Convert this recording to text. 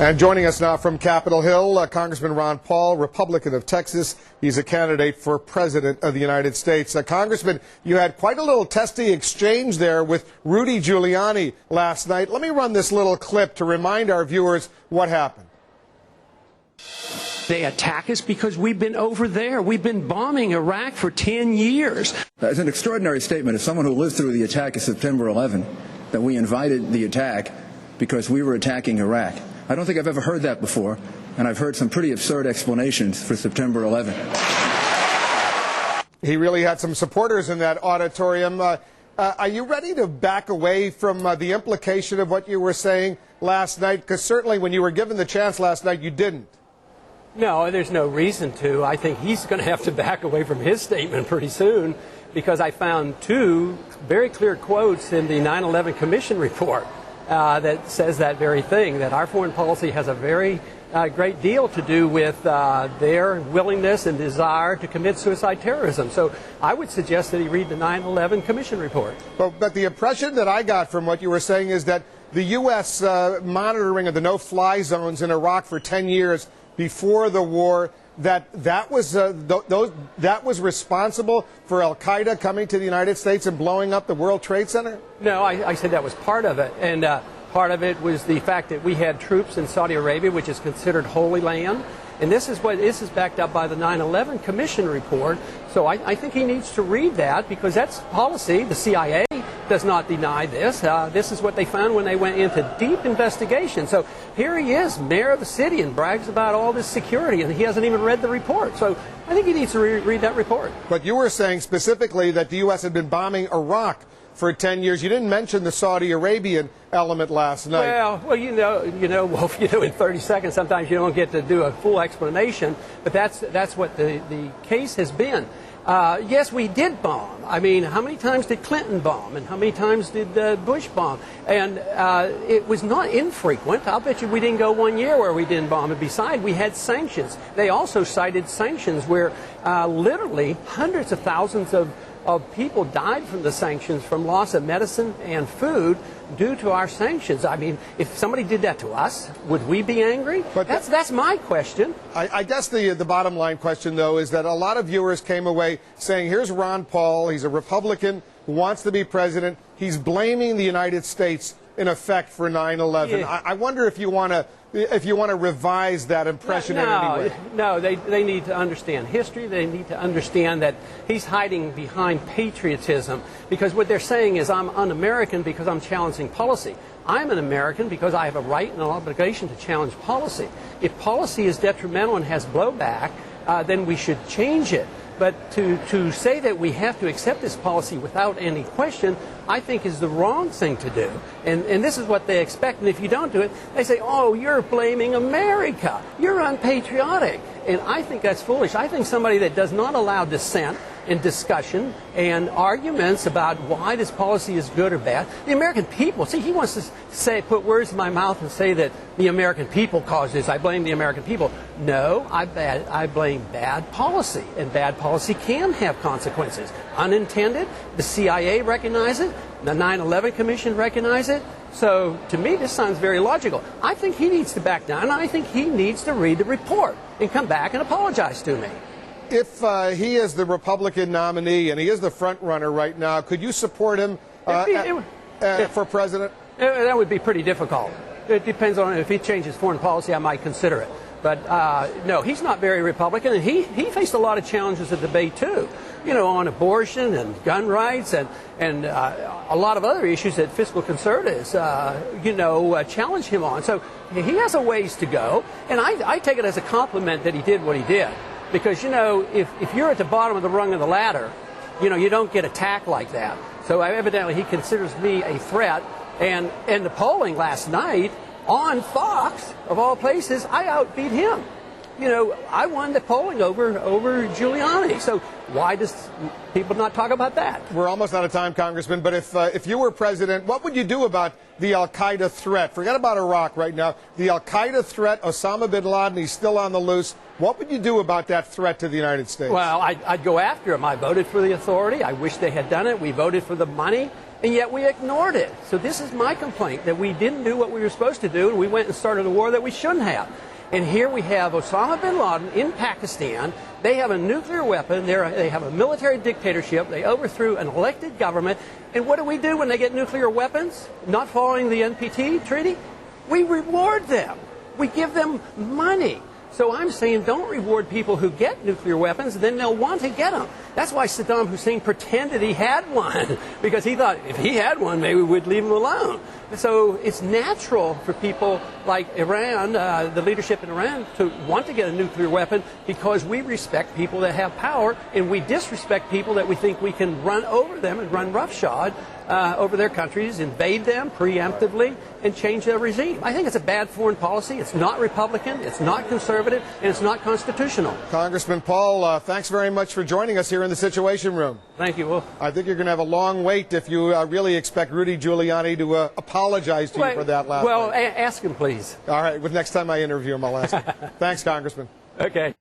And joining us now from Capitol Hill, Congressman Ron Paul, Republican of Texas. He's a candidate for President of the United States. Congressman, you had quite a little testy exchange there with Rudy Giuliani last night. Let me run this little clip to remind our viewers what happened. They attack us because we've been over there. We've been bombing Iraq for 10 years. It's an extraordinary statement. As someone who lived through the attack of September 11, that we invited the attack because we were attacking Iraq. I don't think I've ever heard that before, and I've heard some pretty absurd explanations for September 11. He really had some supporters in that auditorium. Are you ready to back away from the implication of what you were saying last night? Because certainly when you were given the chance last night, you didn't. No, there's no reason to. I think he's going to have to back away from his statement pretty soon, because I found two very clear quotes in the 9/11 Commission report that says that very thing, that our foreign policy has a very great deal to do with their willingness and desire to commit suicide terrorism. So I would suggest that he read the 9/11 Commission report. But the impression that I got from what you were saying is that the U.S. Monitoring of the no-fly zones in Iraq for 10 years before the war, that was responsible for Al-Qaeda coming to the United States and blowing up the World Trade Center? No, I said that was part of it. And part of it was the fact that we had troops in Saudi Arabia, which is considered Holy Land. And this is backed up by the 9/11 Commission report. So I think he needs to read that, because that's policy. The CIA does not deny this. This is what they found when they went into deep investigation. So here he is, mayor of the city, and brags about all this security, and he hasn't even read the report. So I think he needs to read that report. But you were saying specifically that the U.S. had been bombing Iraq for 10 years. You didn't mention the Saudi Arabian element last night. Well, in 30 seconds, sometimes you don't get to do a full explanation, but that's what the case has been. Yes, we did bomb. I mean, how many times did Clinton bomb, and how many times did Bush bomb? And it was not infrequent. I'll bet you we didn't go 1 year where we didn't bomb. And besides, we had sanctions. They also cited sanctions where literally hundreds of thousands of people died from the sanctions, from loss of medicine and food due to our sanctions. I mean, if somebody did that to us, would we be angry? But that's my question. I guess the bottom line question, though, is that a lot of viewers came away saying, here's Ron Paul, he's a Republican who wants to be president. He's blaming the United States, in effect, for 9/11. Yeah. I wonder if you want to revise that impression in any way. No, they need to understand history. They need to understand that he's hiding behind patriotism, because what they're saying is I'm un-American because I'm challenging policy. I'm an American because I have a right and an obligation to challenge policy. If policy is detrimental and has blowback, then we should change it. But to say that we have to accept this policy without any question, I think is the wrong thing to do. And this is what they expect. And if you don't do it, they say, oh, you're blaming America. You're unpatriotic. And I think that's foolish. I think somebody that does not allow dissent and discussion and arguments about why this policy is good or bad. The American people, see, he wants to put words in my mouth and say that the American people caused this. I blame the American people. No, I blame bad policy, and bad policy can have consequences. Unintended, the CIA recognized it, the 9/11 Commission recognized it. So to me, this sounds very logical. I think he needs to back down, and I think he needs to read the report and come back and apologize to me. If he is the Republican nominee and he is the front runner right now, could you support him for president? That would be pretty difficult. It depends on if he changes foreign policy, I might consider it. But no, he's not very Republican, and he faced a lot of challenges at debate too. On abortion and gun rights and a lot of other issues that fiscal conservatives, challenge him on. So he has a ways to go, and I take it as a compliment that he did what he did. Because, if you're at the bottom of the rung of the ladder, you don't get attacked like that. So evidently he considers me a threat. And in the polling last night on Fox, of all places, I outbeat him. I won the polling over Giuliani. So why does people not talk about that? We're almost out of time, Congressman, but if you were president, what would you do about the Al-Qaeda threat? Forget about Iraq right now. The Al-Qaeda threat, Osama bin Laden, he's still on the loose. What would you do about that threat to the United States? Well, I'd go after him. I voted for the authority. I wish they had done it. We voted for the money. and yet we ignored it. So this is my complaint, that we didn't do what we were supposed to do, and we went and started a war that we shouldn't have. And here we have Osama bin Laden in Pakistan. They have a nuclear weapon. They have a military dictatorship. They overthrew an elected government. And what do we do when they get nuclear weapons? Not following the NPT treaty? We reward them. We give them money. So I'm saying don't reward people who get nuclear weapons, then they'll want to get them. That's why Saddam Hussein pretended he had one, because he thought if he had one, maybe we'd leave him alone. So it's natural for people like Iran, the leadership in Iran, to want to get a nuclear weapon because we respect people that have power, and we disrespect people that we think we can run over them and run roughshod over their countries, invade them preemptively, and change their regime. I think it's a bad foreign policy. It's not Republican, it's not conservative, and it's not constitutional. Congressman Paul, thanks very much for joining us here in the Situation Room. Thank you, Wolf. I think you're going to have a long wait if you really expect Rudy Giuliani to apologize to you for that last night. Ask him, please. All right, well, next time I interview him, I'll ask him. Thanks, Congressman. Okay.